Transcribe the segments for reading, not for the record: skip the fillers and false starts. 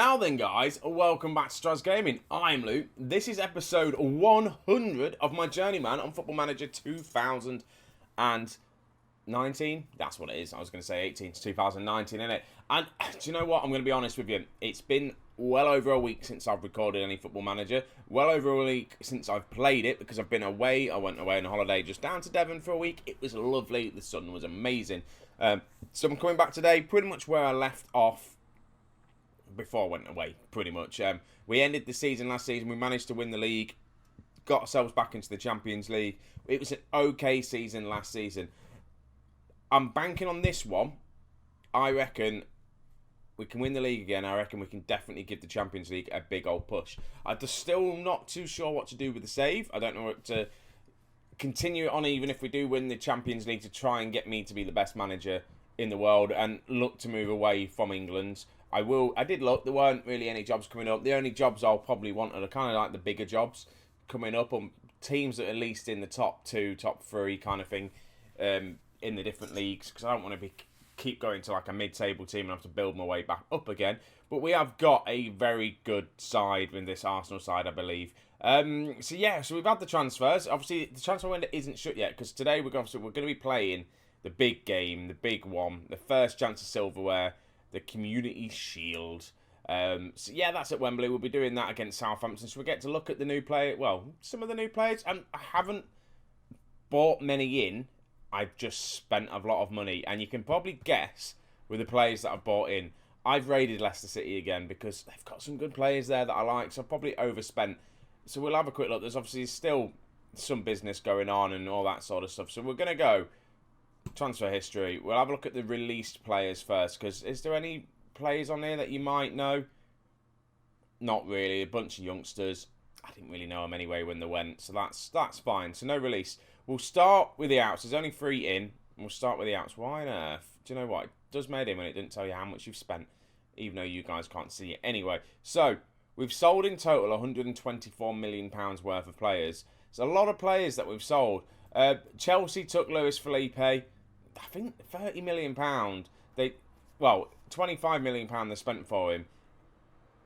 Now then, guys, welcome back to Strasz Gaming. I'm Luke. This is episode 100 of my Journeyman on Football Manager 2019. That's what it is. I was going to say 18 to 2019, innit? And do you know what? I'm going to be honest with you. It's been well over a week since I've recorded any Football Manager. Well over a week since I've played it because I've been away. I went away on a holiday just down to Devon for a week. It was lovely. The sun was amazing. So I'm coming back today pretty much where I left off before I went away, pretty much. We ended the season last season. We managed to win the league, got ourselves back into the Champions League. It was an okay season last season. I'm banking on this one. I reckon we can win the league again. I reckon we can definitely give the Champions League a big old push. I'm just still not too sure what to do with the save. I don't know what to continue it on, even if we do win the Champions League, to try and get me to be the best manager in the world and look to move away from England. I did look, there weren't really any jobs coming up. The only jobs I'll probably want are kind of like the bigger jobs coming up on teams that are at least in the top 2, top 3 kind of thing in the different leagues, because I don't want to keep going to like a mid-table team and have to build my way back up again. But we have got a very good side in this Arsenal side, I believe. So we've had the transfers. Obviously, the transfer window isn't shut yet, because today we're going to be playing the big game, the big one, the first chance of silverware, the Community Shield. That's at Wembley. We'll be doing that against Southampton. So we get to look at the new player. Well, some of the new players. I haven't bought many in. I've just spent a lot of money. And you can probably guess with the players that I've bought in. I've raided Leicester City again because they've got some good players there that I like. So I've probably overspent. So we'll have a quick look. There's obviously still some business going on and all that sort of stuff. So we're going to go transfer history. We'll have a look at the released players first, because is there any players on there that you might know? Not really. A bunch of youngsters. I didn't really know them anyway when they went, so that's fine. So no release. We'll start with the outs. There's only 3 in. We'll start with the outs. Why on earth? Do you know what? It does made in when it didn't tell you how much you've spent, even though you guys can't see it. Anyway, so we've sold in total £124 million worth of players. It's a lot of players that we've sold. Chelsea took Luis Felipe. I think £30 million. £25 million they spent for him.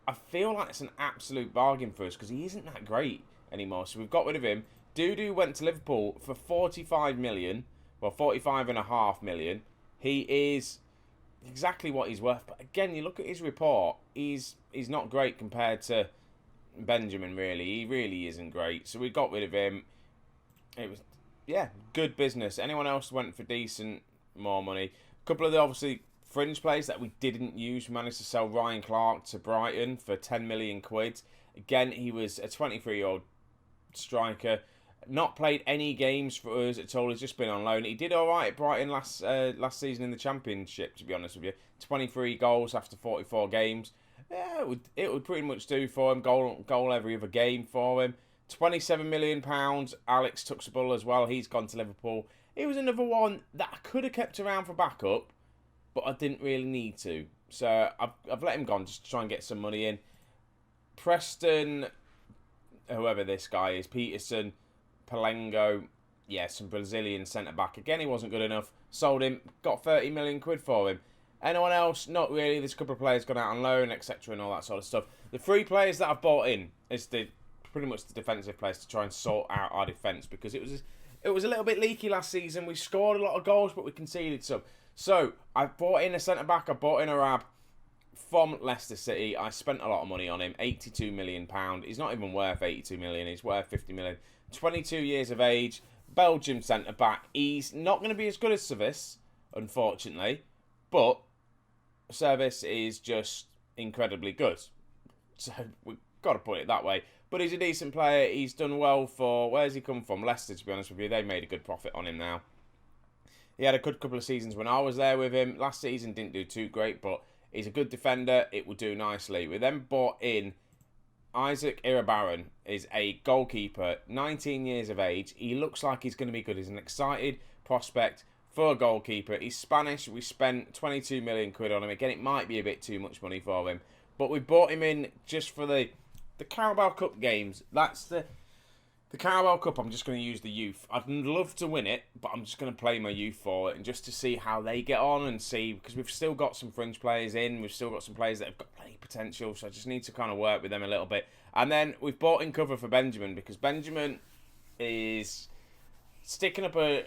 I feel like it's an absolute bargain for us because he isn't that great anymore. So we've got rid of him. Dudu went to Liverpool for 45 million. Well, 45.5 million. He is exactly what he's worth. But again, you look at his report. He's not great compared to Benjamin, really. He really isn't great. So we got rid of him. It was, good business. Anyone else went for decent, more money. A couple of the obviously fringe players that we didn't use. We managed to sell Ryan Clark to Brighton for 10 million quid. Again, he was a 23-year-old striker. Not played any games for us at all. He's just been on loan. He did all right at Brighton last season in the Championship, to be honest with you. 23 goals after 44 games. Yeah, it would pretty much do for him. Goal every other game for him. £27 million. Alex Tuxable as well. He's gone to Liverpool. He was another one that I could have kept around for backup, but I didn't really need to. So I've let him go just to try and get some money in. Preston, whoever this guy is, Peterson, Palengo, some Brazilian centre-back. Again, he wasn't good enough. Sold him, got 30 million quid for him. Anyone else? Not really. There's a couple of players gone out on loan, etc. and all that sort of stuff. The 3 players that I've bought in is pretty much the defensive players to try and sort out our defence, because it was a little bit leaky last season. We scored a lot of goals, but we conceded some. So I bought in a centre-back. I bought in a Arab from Leicester City. I spent a lot of money on him. £82 million. He's not even worth 82 million. He's worth 50 million. 22 years of age. Belgium centre-back. He's not going to be as good as Service, unfortunately, but Service is just incredibly good. So we've got to put it that way. But he's a decent player. He's done well for... Where's he come from? Leicester, to be honest with you. They made a good profit on him now. He had a good couple of seasons when I was there with him. Last season didn't do too great, but he's a good defender. It will do nicely. We then bought in Isaac Irabaran. Is a goalkeeper, 19 years of age. He looks like he's going to be good. He's an excited prospect for a goalkeeper. He's Spanish. We spent 22 million quid on him. Again, it might be a bit too much money for him, but we bought him in just for the Carabao Cup games. That's the The Carabao Cup, I'm just going to use the youth. I'd love to win it, but I'm just going to play my youth for it and just to see how they get on and see, because we've still got some fringe players in. We've still got some players that have got plenty of potential, so I just need to kind of work with them a little bit. And then we've bought in cover for Benjamin, because Benjamin is sticking up a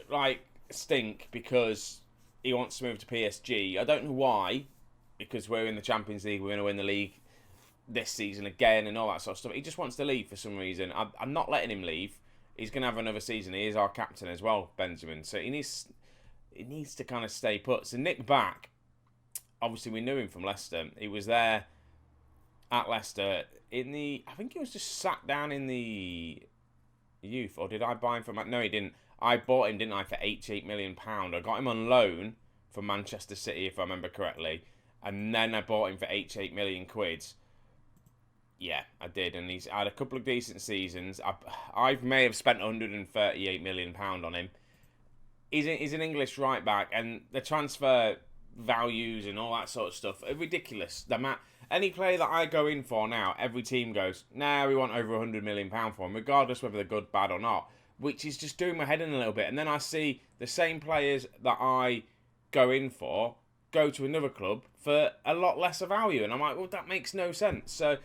stink because he wants to move to PSG. I don't know why, because we're in the Champions League, we're going to win the league this season again and all that sort of stuff. He just wants to leave for some reason. I'm not letting him leave. He's going to have another season. He is our captain as well, Benjamin. So he needs to kind of stay put. So Nick Back, obviously we knew him from Leicester. He was there at Leicester I think he was just sat down in the youth, or did I buy him from? No, he didn't. I bought him, didn't I, for £88 million. I got him on loan from Manchester City, if I remember correctly, and then I bought him for £88 million. Yeah, I did, and he's had a couple of decent seasons. I may have spent £138 million on him. He's an English right back, and the transfer values and all that sort of stuff are ridiculous. Any player that I go in for now, every team goes, nah, we want over £100 million for him, regardless whether they're good, bad or not, which is just doing my head in a little bit. And then I see the same players that I go in for go to another club for a lot lesser value, and I'm like, well, that makes no sense. So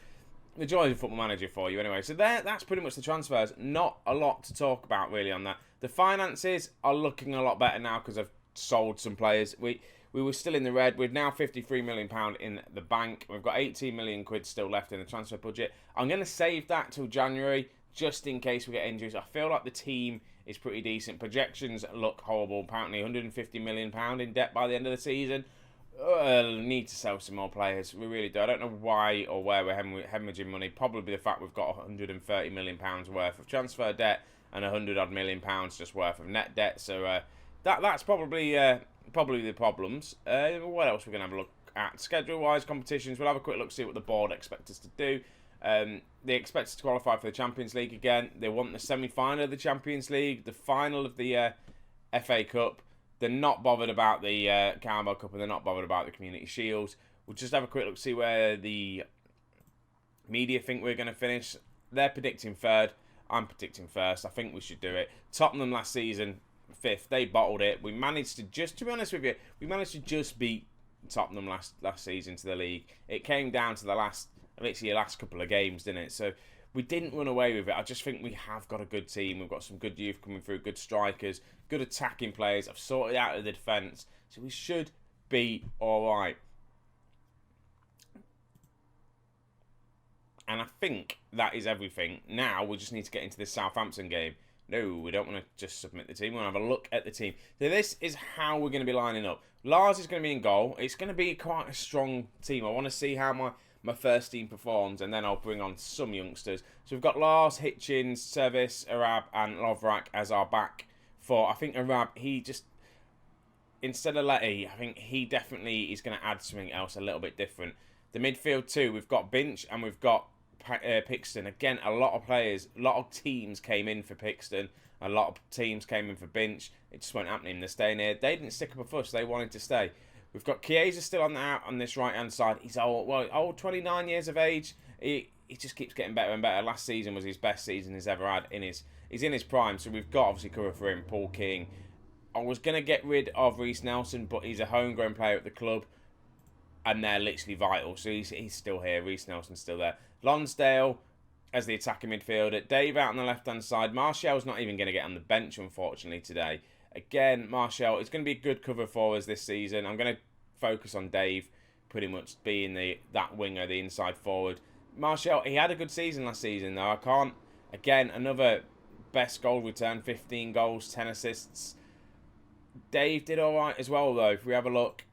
the joys of Football Manager for you anyway. So that's pretty much the transfers. Not a lot to talk about really on that. The finances are looking a lot better now because I've sold some players. We were still in the red. We're now £53 million in the bank. We've got 18 million quid still left in the transfer budget. I'm going to save that till January just in case we get injuries. I feel like the team is pretty decent. Projections look horrible. Apparently £150 million in debt by the end of the season. Need to sell some more players. We really do. I don't know why or where we're hemorrhaging money. Probably the fact we've got £130 million worth of transfer debt and £100 odd million just worth of net debt. So that's probably the problems. What else we're going to have a look at? Schedule-wise, competitions. We'll have a quick look, see what the board expect us to do. They expect us to qualify for the Champions League again. They want the semi-final of the Champions League, the final of the FA Cup. They're not bothered about the Carabao Cup, and they're not bothered about the Community Shield. We'll just have a quick look, see where the media think we're going to finish. They're predicting third. I'm predicting first. I think we should do it. Tottenham last season, fifth. They bottled it. We managed to to be honest with you, we managed to just beat Tottenham last season to the league. It came down to the last couple of games, didn't it? So we didn't run away with it. I just think we have got a good team. We've got some good youth coming through, good strikers, good attacking players. I've sorted out the defence, so we should be all right. And I think that is everything. Now we just need to get into this Southampton game. No, we don't want to just submit the team. We want to have a look at the team. So this is how we're going to be lining up. Lars is going to be in goal. It's going to be quite a strong team. I want to see how my first team performs, and then I'll bring on some youngsters. So we've got Lars, Hitchens, Service, Arab, and Lovrak as our back four. I think Arab, instead of Letty, I think he definitely is going to add something else a little bit different. The midfield too, we've got Binch and we've got Pixton. Again, a lot of teams came in for Pixton. A lot of teams came in for Binch. It just wasn't happening. They're staying here. They didn't stick up a fuss. They wanted to stay. We've got Chiesa still on this right-hand side. He's old, 29 years of age. He just keeps getting better and better. Last season was his best season he's ever had. He's in his prime, so we've got obviously cover for him. Paul King. I was going to get rid of Reece Nelson, but he's a homegrown player at the club, and they're literally vital. So he's still here. Reece Nelson's still there. Lonsdale as the attacking midfielder. Dave out on the left-hand side. Martial's not even going to get on the bench, unfortunately, today. Again, Martial is going to be a good cover for us this season. I'm going to focus on Dave pretty much being that winger, the inside forward. Martial, he had a good season last season, though. Again, another best goal return, 15 goals, 10 assists. Dave did all right as well, though. If we have a look,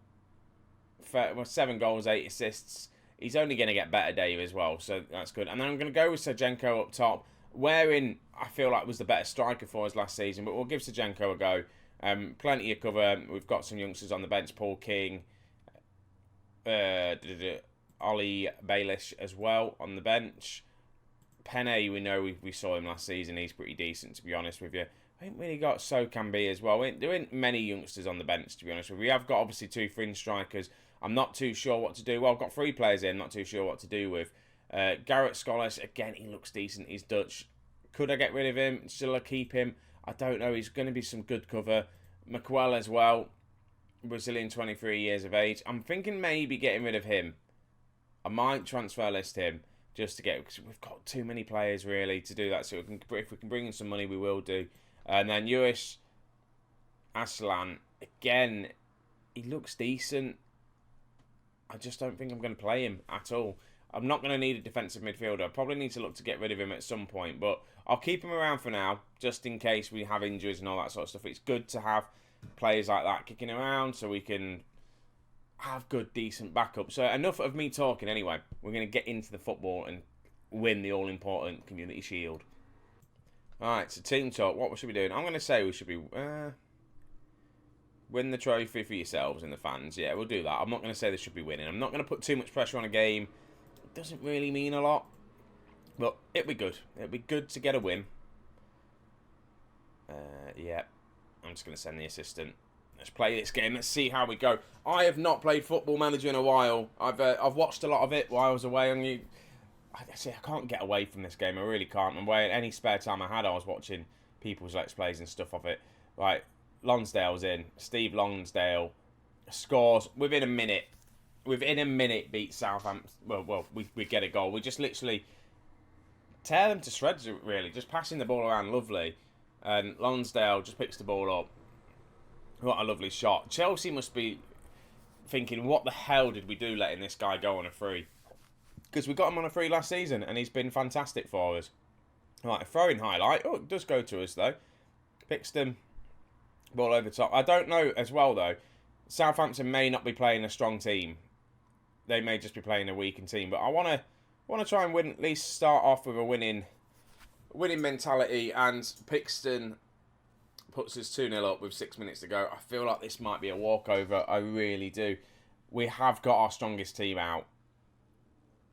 7 goals, 8 assists. He's only going to get better, Dave, as well, so that's good. And then I'm going to go with Sergenko up top, wherein I feel like was the better striker for us last season, but we'll give Sergenko a go. Plenty of cover. We've got some youngsters on the bench, Paul King, Ollie Baelish as well on the bench. Penne, we know we saw him last season. He's pretty decent, to be honest with you. I ain't really got Sokambi as well. There ain't many youngsters on the bench, to be honest with you. We have got obviously 2 fringe strikers. I'm not too sure what to do. Well, I've got 3 players in, not too sure what to do with. Garrett Scholars, again, he looks decent. He's Dutch. Could I get rid of him? Still I keep him? I don't know. He's going to be some good cover. McWell as well. Brazilian, 23 years of age. I'm thinking maybe getting rid of him. I might transfer list him just to get, because we've got too many players really to do that. So if we can bring in some money, we will do. And then Yuish Aslan, again, he looks decent. I just don't think I'm going to play him at all. I'm not going to need a defensive midfielder. I probably need to look to get rid of him at some point, but I'll keep him around for now, just in case we have injuries and all that sort of stuff. It's good to have players like that kicking around so we can have good, decent backup. So enough of me talking anyway. We're going to get into the football and win the all-important Community Shield. Alright, so team talk. What should we be doing? I'm going to say we should be... win the trophy for yourselves and the fans. Yeah, we'll do that. I'm not going to say they should be winning. I'm not going to put too much pressure on a game. It doesn't really mean a lot. But it'll be good. It'll be good to get a win. Yeah. I'm just going to send the assistant. Let's play this game. Let's see how we go. I have not played Football Manager in a while. I've watched a lot of it while I was away on you. I can't get away from this game. I really can't. And any spare time I had, I was watching people's Let's Plays and stuff of it. Right. Lonsdale's in. Steve Lonsdale scores within a minute. Within a minute, beats Southampton. Well, we get a goal. We just literally tear them to shreds, really. Just passing the ball around lovely. And Lonsdale just picks the ball up. What a lovely shot. Chelsea must be thinking, what the hell did we do letting this guy go on a free? Because we got him on a free last season, and he's been fantastic for us. Right, a throwing highlight. Oh, it does go to us, though. Pixton. Ball over the top. I don't know as well, though. Southampton may not be playing a strong team. They may just be playing a weakened team. But I want to try and win. At least start off with a winning mentality. And Pixton puts us 2-0 up with 6 minutes to go. I feel like this might be a walkover. I really do. We have got our strongest team out.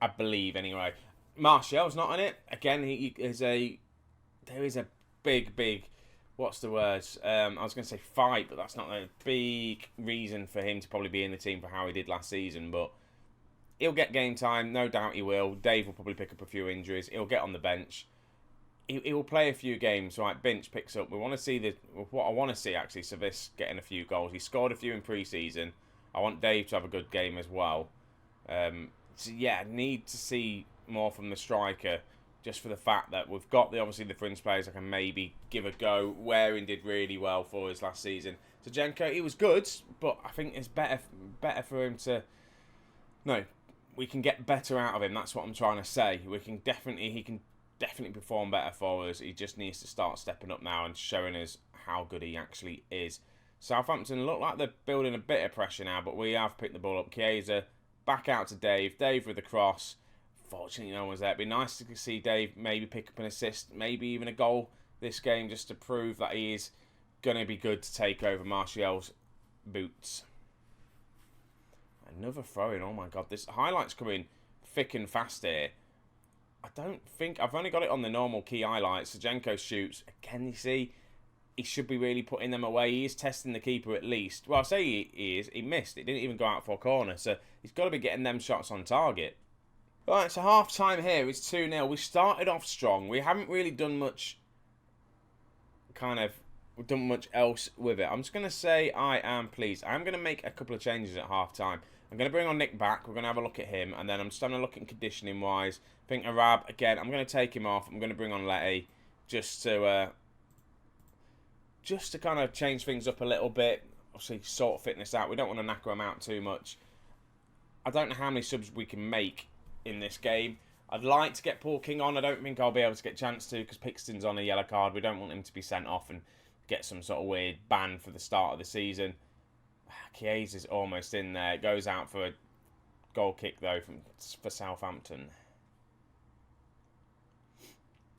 I believe, anyway. Martial's not in it. Again, there is a big... What's the words? I was going to say fight, but that's not a big reason for him to probably be in the team for how he did last season. But he'll get game time. No doubt he will. Dave will probably pick up a few injuries. He'll get on the bench. He will play a few games. Right, bench picks up. We want to see what I want to see, actually, Savic getting a few goals. He scored a few in pre-season. I want Dave to have a good game as well. So yeah, need to see more from the striker. Just for the fact that we've got obviously the fringe players I can maybe give a go. Waring did really well for us last season. So Jenko, he was good, but I think it's better for him to... No, we can get better out of him. That's what I'm trying to say. He can definitely perform better for us. He just needs to start stepping up now and showing us how good he actually is. Southampton look like they're building a bit of pressure now, but we have picked the ball up. Chiesa back out to Dave. Dave with the cross. Fortunately, no one's there. It'd be nice to see Dave maybe pick up an assist, maybe even a goal this game, just to prove that he is going to be good to take over Martial's boots. Another throw-in. Oh my god, this highlight's coming thick and fast here. I don't think... I've only got it on the normal key highlights. Zinchenko shoots. Again, you see, he should be really putting them away. He is testing the keeper at least. Well, I say he is. He missed. It didn't even go out for a corner, so he's got to be getting them shots on target. Right, so half-time here is 2-0. We started off strong. We haven't really done much else with it. I'm just going to say I am pleased. I'm going to make a couple of changes at half-time. I'm going to bring on Nick back. We're going to have a look at him. And then I'm just having a look at conditioning-wise. I think Arab, again, I'm going to take him off. I'm going to bring on Letty just to kind of change things up a little bit. Obviously, sort fitness out. We don't want to knacker him out too much. I don't know how many subs we can make in this game. I'd like to get Paul King on. I don't think I'll be able to get a chance to because Pixton's on a yellow card. We don't want him to be sent off and get some sort of weird ban for the start of the season. Chiesa's almost in there. It goes out for a goal kick, though, for Southampton.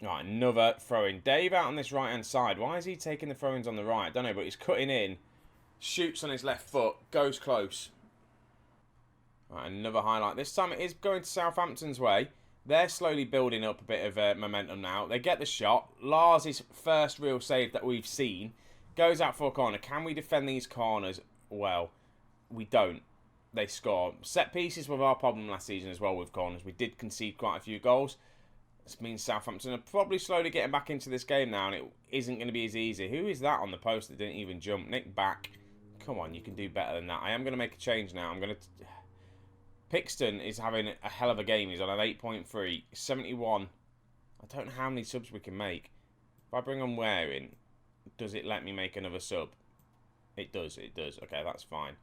Right, another throw-in. Dave out on this right-hand side. Why is he taking the throw-ins on the right? I don't know, but he's cutting in. Shoots on his left foot. Goes close. Right, another highlight. This time it is going to Southampton's way. They're slowly building up a bit of momentum now. They get the shot. Lars' first real save that we've seen. Goes out for a corner. Can we defend these corners? Well, we don't. They score. Set pieces were our problem last season as well with corners. We did concede quite a few goals. This means Southampton are probably slowly getting back into this game now, and it isn't going to be as easy. Who is that on the post that didn't even jump? Nick Back. Come on, you can do better than that. I am going to make a change now. Pixton is having a hell of a game. He's on an 8.3, 71. I don't know how many subs we can make. If I bring on Waring, does it let me make another sub? It does. Okay, that's fine.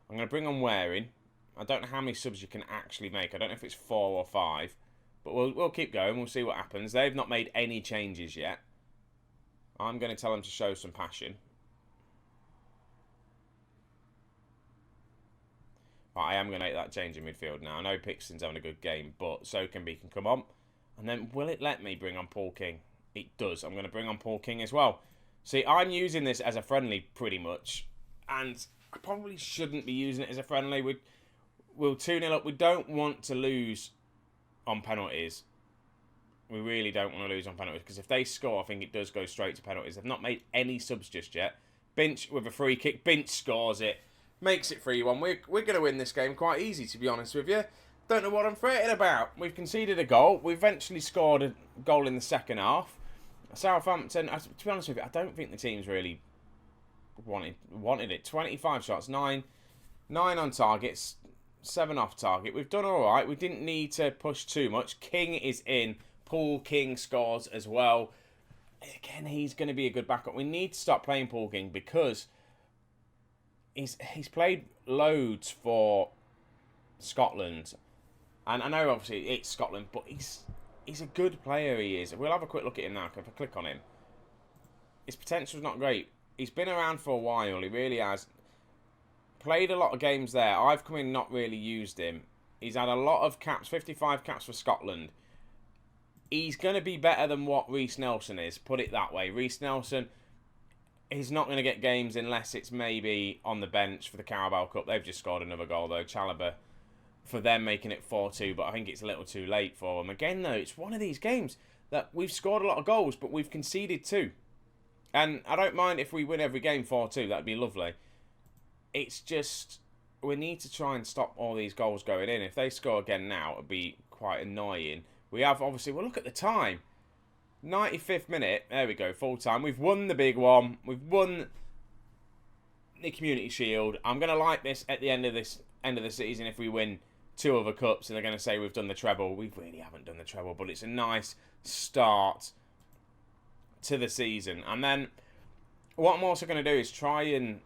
I'm going to bring on Waring. I don't know how many subs you can actually make. I don't know if it's 4 or 5. But we'll keep going. We'll see what happens. They've not made any changes yet. I'm going to tell them to show some passion. Right, I am going to make that change in midfield now. I know Pixton's having a good game, but Sokenby can come on. And then will it let me bring on Paul King? It does. I'm going to bring on Paul King as well. See, I'm using this as a friendly pretty much. And I probably shouldn't be using it as a friendly. We'll 2-0 up. We don't want to lose on penalties. We really don't want to lose on penalties, because if they score, I think it does go straight to penalties. They've not made any subs just yet. Binch with a free kick. Binch scores it. Makes it 3-1. We're going to win this game quite easy, to be honest with you. Don't know what I'm fretting about. We've conceded a goal. We eventually scored a goal in the second half. Southampton, to be honest with you, I don't think the team's really wanted it. 25 shots, 9 on targets, 7 off target. We've done all right. We didn't need to push too much. King is in. Paul King scores as well. Again, he's going to be a good backup. We need to stop playing Paul King, because he's played loads for Scotland. And I know, obviously, it's Scotland, but he's a good player, he is. We'll have a quick look at him now. If I click on him, his potential's not great. He's been around for a while. He really has. Played a lot of games there. I've come in, not really used him. He's had a lot of caps, 55 caps for Scotland. He's going to be better than what Reece Nelson is, put it that way. Reece Nelson, he's not going to get games unless it's maybe on the bench for the Carabao Cup. They've just scored another goal, though. Chalobah, for them, making it 4-2, but I think it's a little too late for them. Again, though, it's one of these games that we've scored a lot of goals, but we've conceded 2. And I don't mind if we win every game 4-2. That'd be lovely. It's just, we need to try and stop all these goals going in. If they score again now, it'd be quite annoying. We have, obviously, well, look at the time. 95th minute. There we go, full time. We've won the big one. We've won the Community Shield. I'm going to like this at the end of the season if we win 2 other cups, and they're going to say we've done the treble. We really haven't done the treble, but it's a nice start to the season. And then what I'm also going to do is try and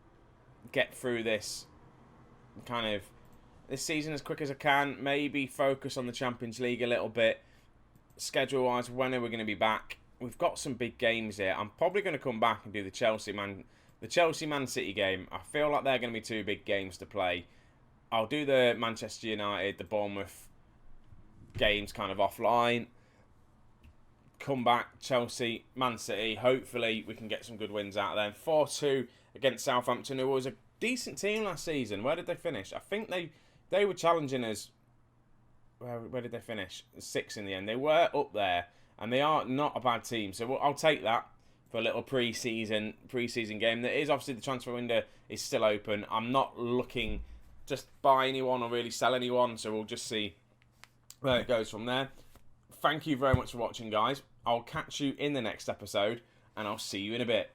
get through this season as quick as I can. Maybe focus on the Champions League a little bit. Schedule-wise, when are we going to be back? We've got some big games here. I'm probably going to come back and do the Chelsea-Man City game. I feel like they're going to be 2 big games to play. I'll do the Manchester United, the Bournemouth games kind of offline. Come back, Chelsea, Man City. Hopefully, we can get some good wins out of them. 4-2 against Southampton, who was a decent team last season. Where did they finish? I think they were challenging us. Where did they finish? 6 in the end. They were up there, and they are not a bad team. So I'll take that for a little pre-season game. There is, obviously, the transfer window is still open. I'm not looking just buy anyone or really sell anyone, so we'll just see where it goes from there. Thank you very much for watching, guys. I'll catch you in the next episode, and I'll see you in a bit.